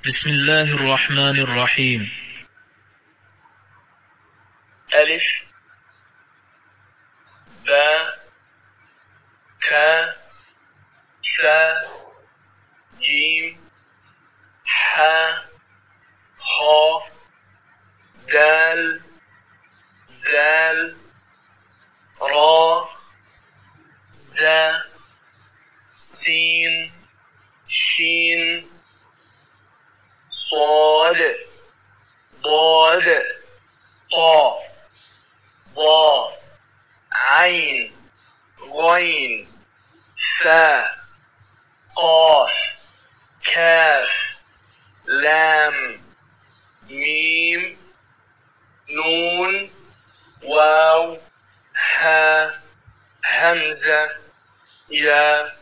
بسم الله الرحمن الرحيم. ألف باء تاء ثاء جيم حاء خاء دال ذال راء زاء سين شين صاد ضاد طاء ضاء عين غين فاء قاف كاف لام ميم نون واو ها همزة إلى